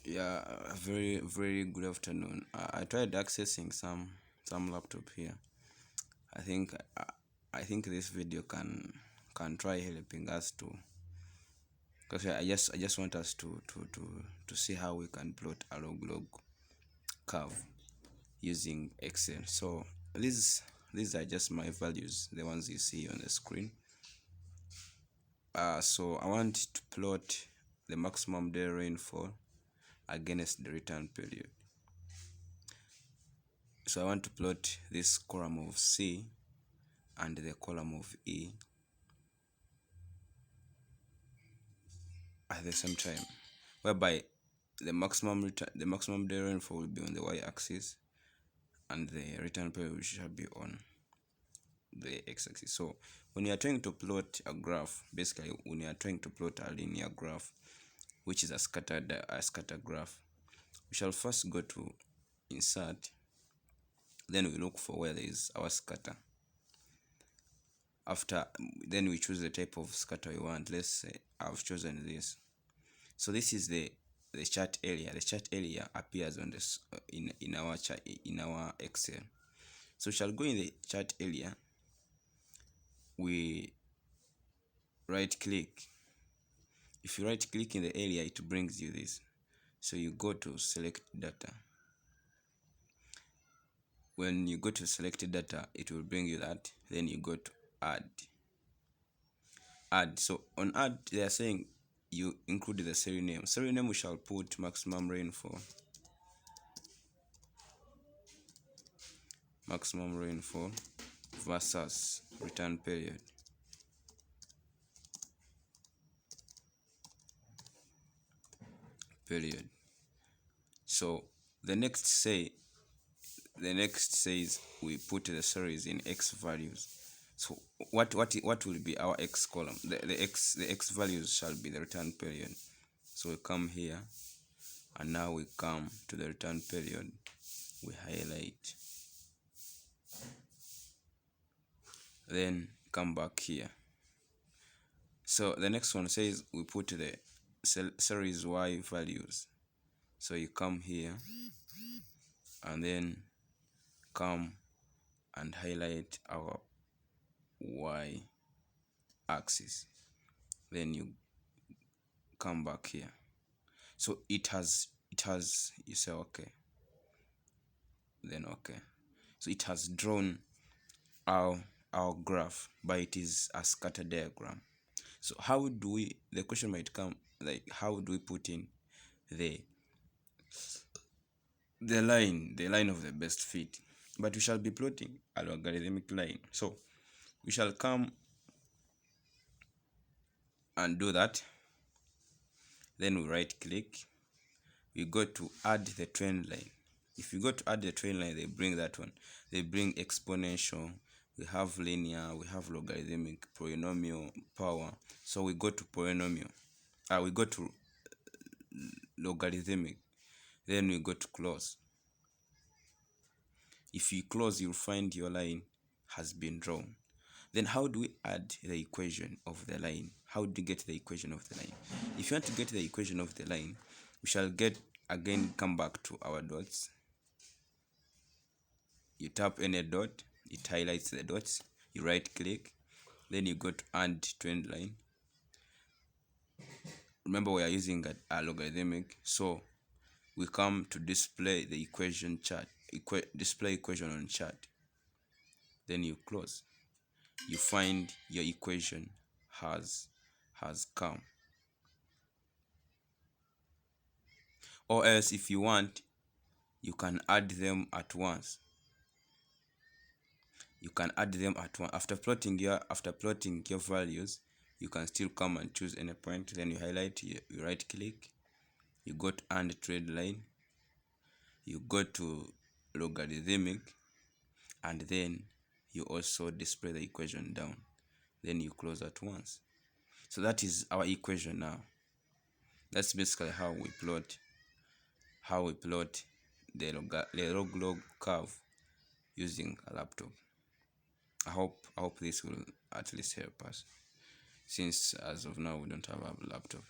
Yeah, very good afternoon. I tried accessing some laptop here. I think I think this video can try helping us to, because I just want us to see how we can plot a log curve using Excel. So these are just my values, the ones you see on the screen. So I want to plot the maximum day rainfall against the return period. So I want to plot this column of C and the column of E at the same time, whereby the maximum day rainfall will be on the y-axis and the return period shall be on the x-axis. So when you are trying to plot a graph, basically when you are trying to plot a linear graph, which is a scatter graph, we shall first go to insert, then we look for where there is our scatter. Then we choose the type of scatter we want. Let's say I've chosen this. So this is the chart area. The chart area appears on this in our Excel. So we shall go in the chart area. We right click. If you right click in the area, it brings you this. So you go to select data. When you go to select data, it will bring you that. Then you go to add. So on add, they are saying you include the serial name. Serial name we shall put maximum rainfall versus return period. So the next says we put the series in x values. So what will be our x column? The x values shall be the return period. So we come here, and now we come to the return period. We highlight, then come back here. So the next one says we put the series y values. So you come here and then come and highlight our y axis, then you come back here. So it has you say okay, then okay. So it has drawn our graph, but it is a scatter diagram. So how do we, the question might come, like, how do we put in the line of the best fit? But we shall be plotting a logarithmic line. So we shall come and do that. Then we right click, we go to add the trend line. If you go to add the trend line, they bring that one. They bring exponential, we have linear, we have logarithmic, polynomial, power. So we go to polynomial, we go to logarithmic, then we go to close. If you close, you'll find your line has been drawn. Then how do we add the equation of the line? How do you get the equation of the line? If you want to get the equation of the line, we shall come back to our dots. You tap any dot, it highlights the dots. You right click, then you go to add trend line. Remember, we are using a logarithmic, so we come to display the equation chart, display equation on chart. Then you close. You find your equation has come. Or else, if you want, you can add them at once. After plotting your values, you can still come and choose any point. Then you highlight, you right click, you go to add trend line, you go to logarithmic, and then you also display the equation down. Then you close at once. So that is our equation now. That's basically how we plot the log curve using a laptop. I hope this will at least help us, since as of now we don't have a laptop.